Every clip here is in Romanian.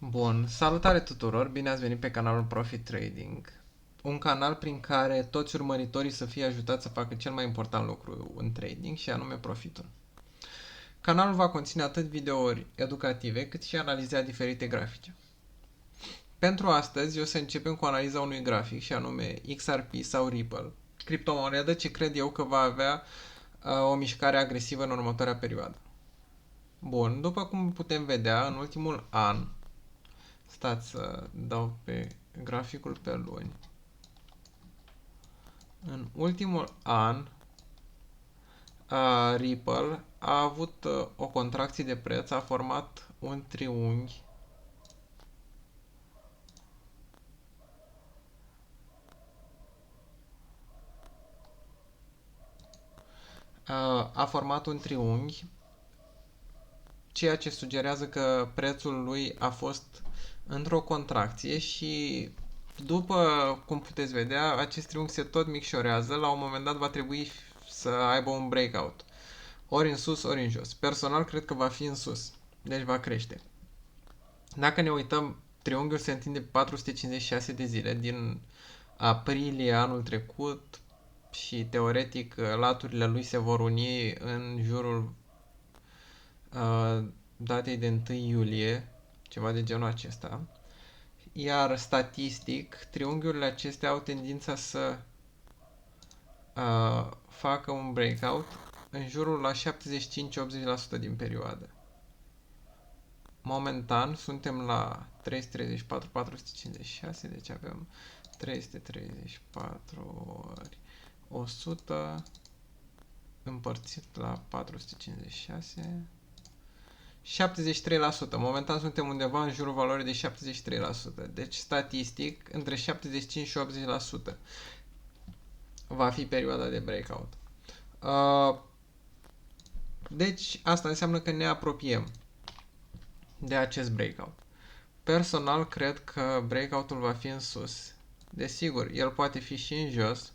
Bun, salutare tuturor, bine ați venit pe canalul Profit Trading, un canal prin care toți urmăritorii să fie ajutați să facă cel mai important lucru în trading și anume profitul. Canalul va conține atât videouri educative cât și analiza diferite grafice. Pentru astăzi o să începem cu analiza unui grafic și anume XRP sau Ripple, criptomonedă ce cred eu că va avea o mișcare agresivă în următoarea perioadă. Bun, după cum putem vedea, în ultimul an, stați să dau pe graficul pe luni. În ultimul an, Ripple a avut o contracție de preț, a format un triunghi a format un triunghi, ceea ce sugerează că prețul lui a fost într-o contracție și după cum puteți vedea, acest triunghi se tot micșorează, la un moment dat va trebui să aibă un breakout. Ori în sus, ori în jos. Personal cred că va fi în sus, deci va crește. Dacă ne uităm, triunghiul se întinde pe 456 de zile din aprilie anul trecut și teoretic laturile lui se vor uni în jurul datei de 1 iulie, ceva de genul acesta. Iar statistic, triunghiurile acestea au tendința să facă un breakout în jurul la 75-80% din perioadă. Momentan suntem la 334, 456, deci avem 334 ori 100 împărțit la 456, 73%. Momentan suntem undeva în jurul valorii de 73%. Deci, statistic, între 75 și 80% va fi perioada de breakout. Deci, asta înseamnă că ne apropiem de acest breakout. Personal, cred că breakout-ul va fi în sus. Desigur, el poate fi și în jos,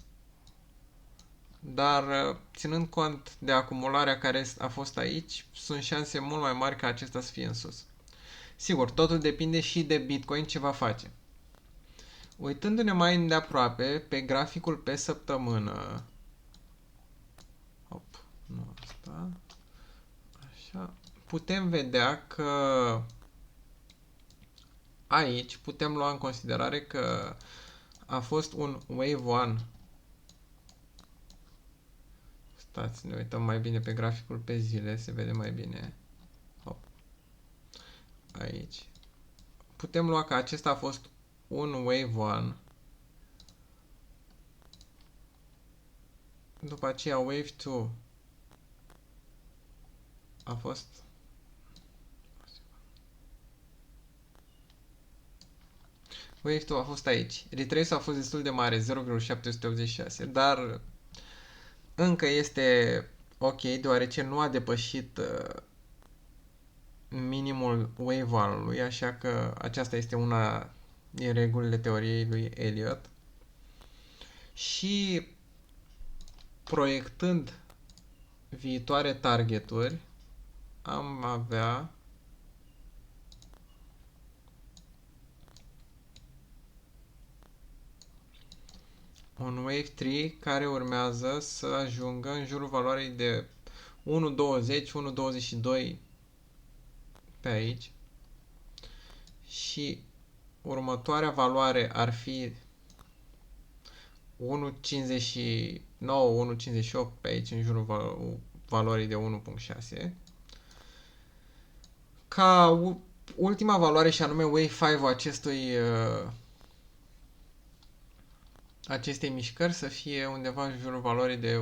dar ținând cont de acumularea care a fost aici, sunt șanse mult mai mari ca acesta să fie în sus. Sigur, totul depinde și de Bitcoin ce va face. Uitându-ne mai îndeaproape pe graficul pe săptămână, hop, nu asta, așa, putem vedea că aici putem lua în considerare că a fost un Wave 1. Stați, ne uităm mai bine pe graficul pe zile, se vede mai bine. Hop. Aici. Putem lua că acesta a fost un Wave 1. După aceea Wave 2 a fost Wave 2 a fost aici. Retrace a fost destul de mare, 0,786, dar încă este ok, deoarece nu a depășit minimul wave al lui, așa că aceasta este una din regulile teoriei lui Elliot. Și proiectând viitoare targeturi, am avea un Wave 3 care urmează să ajungă în jurul valorii de 1.20, 1.22 pe aici. Și următoarea valoare ar fi 1.59, 1.58 pe aici, în jurul valorii de 1.6. Ca ultima valoare și anume Wave 5 acestei mișcări să fie undeva în jurul valorii de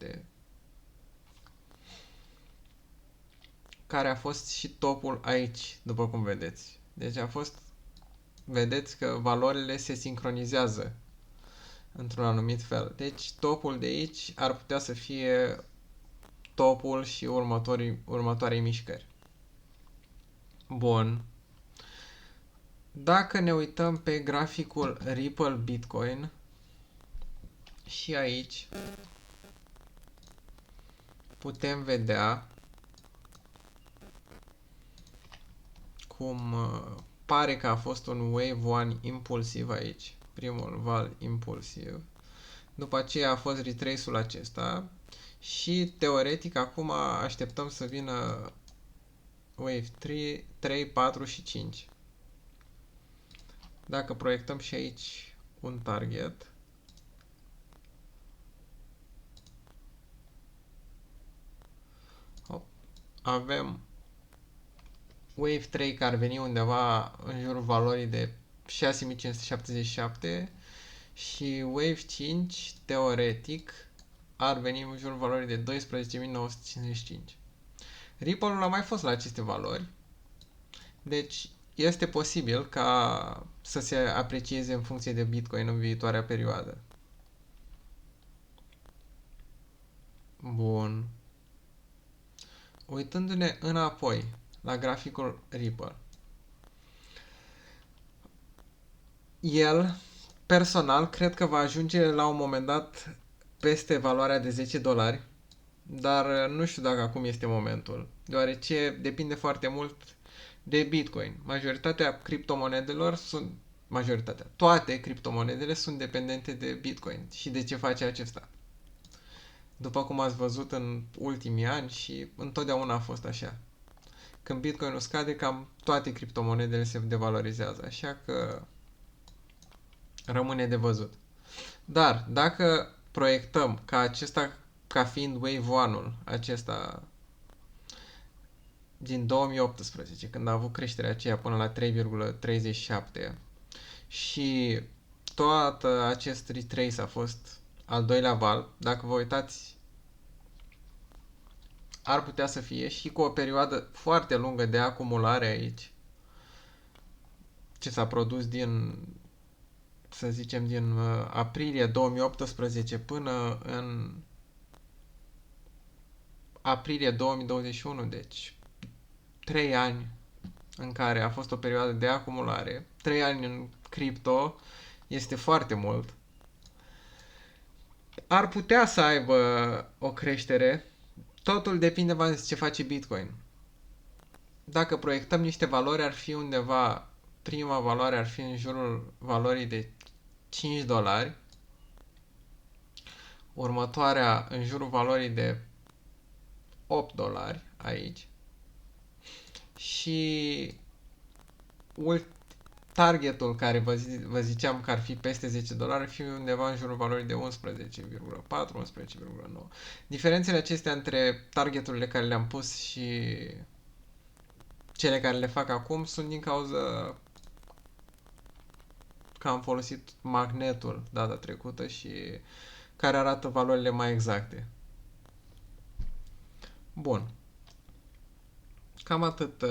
1.97, care a fost și topul aici, după cum vedeți. Deci a fost, vedeți că valorile se sincronizează într-un anumit fel. Deci topul de aici ar putea să fie topul și următoarei mișcări. Bun. Dacă ne uităm pe graficul Ripple Bitcoin, și aici putem vedea acum pare că a fost un Wave 1 impulsiv aici, primul val impulsiv. După aceea a fost retrace-ul acesta și teoretic acum așteptăm să vină Wave 3, 4 și 5. Dacă proiectăm și aici un target, avem Wave 3 care ar veni undeva în jurul valorii de 6577 și Wave 5 teoretic ar veni în jurul valorii de 12955. Ripple-ul a mai fost la aceste valori, deci este posibil ca să se aprecieze în funcție de Bitcoin în viitoarea perioadă. Bun. Uitându-ne înapoi la graficul Ripple, el, personal, cred că va ajunge la un moment dat peste valoarea de 10 dolari, dar nu știu dacă acum este momentul, deoarece depinde foarte mult de Bitcoin. Toate criptomonedele sunt dependente de Bitcoin și de ce face acesta. După cum ați văzut în ultimii ani și întotdeauna a fost așa. Când Bitcoinul scade, cam toate criptomonedele se devalorizează, așa că rămâne de văzut. Dar dacă proiectăm ca acesta ca fiind Wave 1-ul acesta din 2018, când a avut creșterea aceea până la 3,37 și tot acest retrace a fost al doilea val, dacă vă uitați, ar putea să fie și cu o perioadă foarte lungă de acumulare aici, ce s-a produs din, să zicem, din aprilie 2018 până în aprilie 2021, deci 3 ani în care a fost o perioadă de acumulare. 3 ani în cripto este foarte mult. Ar putea să aibă o creștere. Totul depinde, v-am zis, ce face Bitcoin. Dacă proiectăm niște valori, ar fi undeva, prima valoare ar fi în jurul valorii de 5 dolari, următoarea în jurul valorii de 8 dolari aici și targetul care vă ziceam că ar fi peste 10 dolari ar fi undeva în jurul valorii de 11,4, 11,9. Diferențele acestea între targeturile care le-am pus și cele care le fac acum sunt din cauza că am folosit magnetul data trecută și care arată valorile mai exacte. Bun. Cam atât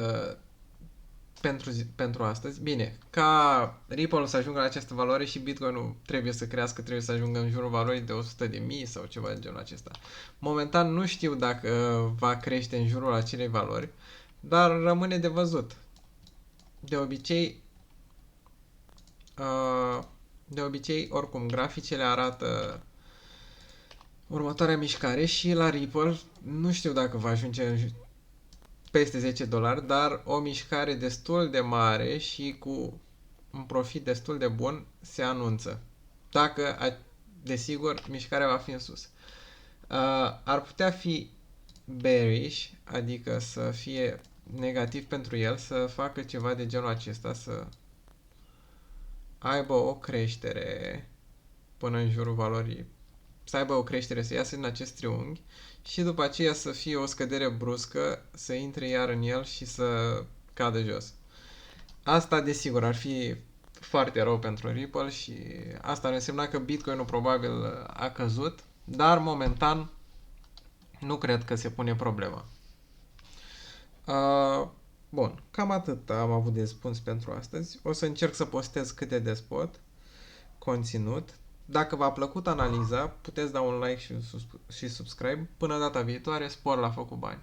pentru astăzi. Bine, ca Ripple să ajungă la această valoare și Bitcoin-ul trebuie să crească, trebuie să ajungă în jurul valorii de 100.000 sau ceva de genul acesta. Momentan nu știu dacă va crește în jurul acelei valori, dar rămâne de văzut. De obicei, oricum, graficele arată următoarea mișcare și la Ripple nu știu dacă va ajunge peste 10 dolari, dar o mișcare destul de mare și cu un profit destul de bun se anunță. Dacă, desigur, mișcarea va fi în sus. Ar putea fi bearish, adică să fie negativ pentru el, să facă ceva de genul acesta, să aibă o creștere până în jurul valorii, să aibă o creștere, să iasă în acest triunghi și după aceea să fie o scădere bruscă, să intre iar în el și să cadă jos. Asta, desigur, ar fi foarte rău pentru Ripple și asta ar însemna că Bitcoin-ul probabil a căzut, dar momentan nu cred că se pune problema. Bun, cam atât am avut de spus pentru astăzi. O să încerc să postez cât de des pot conținut. Dacă v-a plăcut analiza, puteți da un like și subscribe. Până data viitoare, spor la făcut bani!